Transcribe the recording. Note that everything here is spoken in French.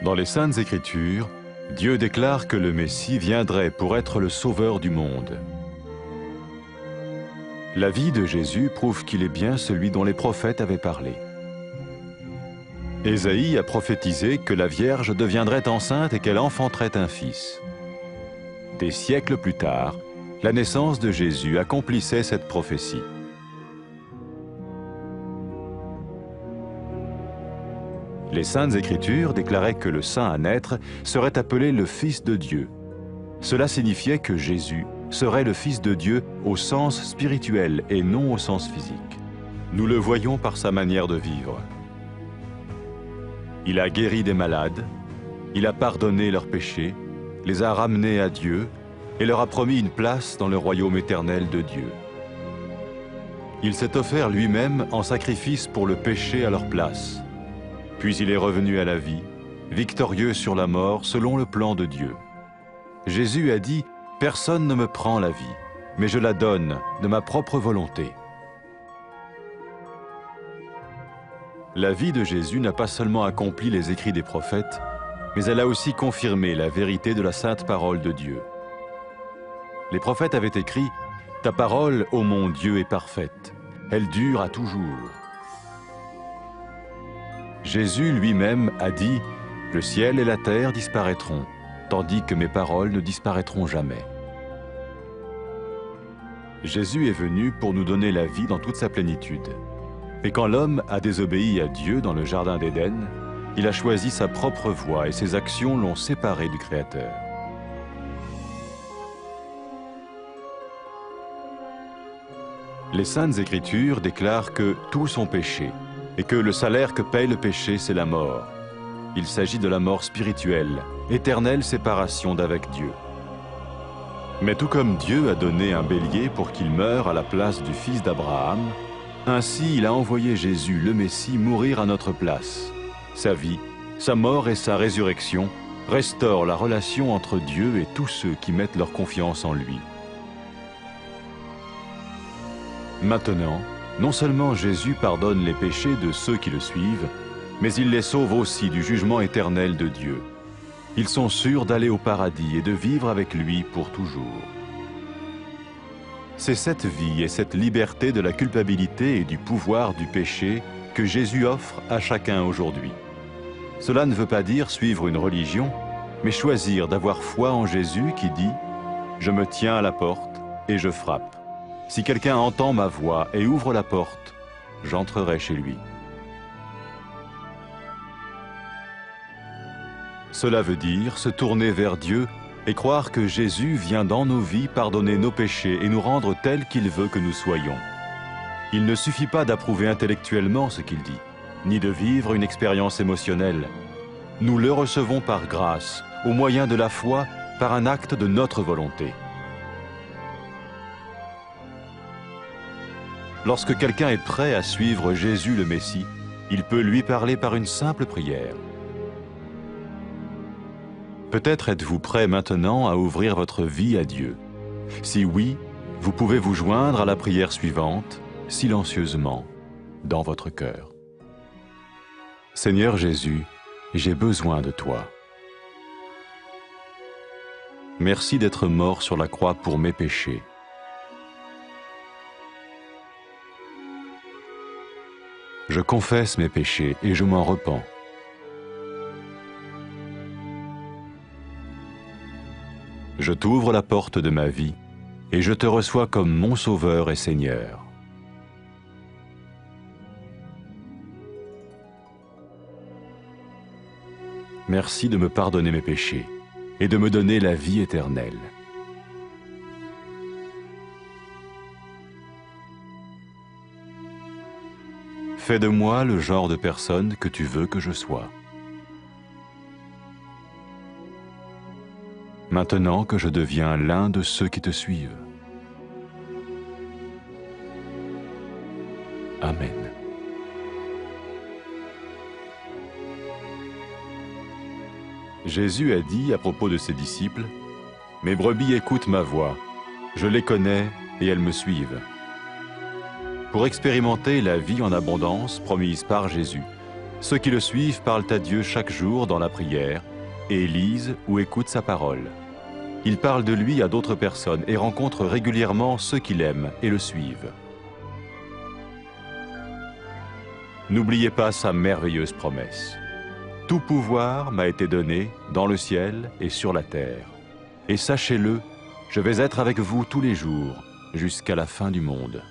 Dans les Saintes Écritures, Dieu déclare que le Messie viendrait pour être le sauveur du monde. La vie de Jésus prouve qu'il est bien celui dont les prophètes avaient parlé. Ésaïe a prophétisé que la Vierge deviendrait enceinte et qu'elle enfanterait un fils. Des siècles plus tard, la naissance de Jésus accomplissait cette prophétie. Les Saintes Écritures déclaraient que le saint à naître serait appelé le Fils de Dieu. Cela signifiait que Jésus serait le Fils de Dieu au sens spirituel et non au sens physique. Nous le voyons par sa manière de vivre. Il a guéri des malades, il a pardonné leurs péchés, les a ramenés à Dieu et leur a promis une place dans le royaume éternel de Dieu. Il s'est offert lui-même en sacrifice pour le péché à leur place. Puis il est revenu à la vie, victorieux sur la mort selon le plan de Dieu. Jésus a dit « Personne ne me prend la vie, mais je la donne de ma propre volonté ». La vie de Jésus n'a pas seulement accompli les écrits des prophètes, mais elle a aussi confirmé la vérité de la sainte parole de Dieu. Les prophètes avaient écrit « Ta parole, ô mon Dieu, est parfaite, elle dure à toujours ». Jésus lui-même a dit « Le ciel et la terre disparaîtront, tandis que mes paroles ne disparaîtront jamais ». Jésus est venu pour nous donner la vie dans toute sa plénitude. Et quand l'homme a désobéi à Dieu dans le jardin d'Éden, il a choisi sa propre voie et ses actions l'ont séparé du Créateur. Les Saintes Écritures déclarent que tous ont péché et que le salaire que paye le péché, c'est la mort. Il s'agit de la mort spirituelle, éternelle séparation d'avec Dieu. Mais tout comme Dieu a donné un bélier pour qu'il meure à la place du fils d'Abraham, ainsi il a envoyé Jésus, le Messie, mourir à notre place. Sa vie, sa mort et sa résurrection restaurent la relation entre Dieu et tous ceux qui mettent leur confiance en lui. Maintenant, non seulement Jésus pardonne les péchés de ceux qui le suivent, mais il les sauve aussi du jugement éternel de Dieu. Ils sont sûrs d'aller au paradis et de vivre avec lui pour toujours. C'est cette vie et cette liberté de la culpabilité et du pouvoir du péché que Jésus offre à chacun aujourd'hui. Cela ne veut pas dire suivre une religion, mais choisir d'avoir foi en Jésus qui dit « Je me tiens à la porte et je frappe. Si quelqu'un entend ma voix et ouvre la porte, j'entrerai chez lui. » Cela veut dire se tourner vers Dieu et croire que Jésus vient dans nos vies pardonner nos péchés et nous rendre tels qu'il veut que nous soyons. Il ne suffit pas d'approuver intellectuellement ce qu'il dit, ni de vivre une expérience émotionnelle. Nous le recevons par grâce, au moyen de la foi, par un acte de notre volonté. Lorsque quelqu'un est prêt à suivre Jésus le Messie, il peut lui parler par une simple prière. Peut-être êtes-vous prêt maintenant à ouvrir votre vie à Dieu. Si oui, vous pouvez vous joindre à la prière suivante, silencieusement, dans votre cœur. Seigneur Jésus, j'ai besoin de toi. Merci d'être mort sur la croix pour mes péchés. Je confesse mes péchés et je m'en repens. Je t'ouvre la porte de ma vie et je te reçois comme mon Sauveur et Seigneur. Merci de me pardonner mes péchés et de me donner la vie éternelle. Fais de moi le genre de personne que tu veux que je sois. Maintenant que je deviens l'un de ceux qui te suivent. Amen. Jésus a dit à propos de ses disciples, « Mes brebis écoutent ma voix, je les connais et elles me suivent. » Pour expérimenter la vie en abondance promise par Jésus, Ceux qui le suivent parlent à Dieu chaque jour dans la prière et lisent ou écoutent sa parole. Ils parlent de lui à d'autres personnes et rencontrent régulièrement ceux qui l'aiment et le suivent. N'oubliez pas sa merveilleuse promesse. Tout pouvoir m'a été donné dans le ciel et sur la terre. Et sachez-le, je vais être avec vous tous les jours jusqu'à la fin du monde.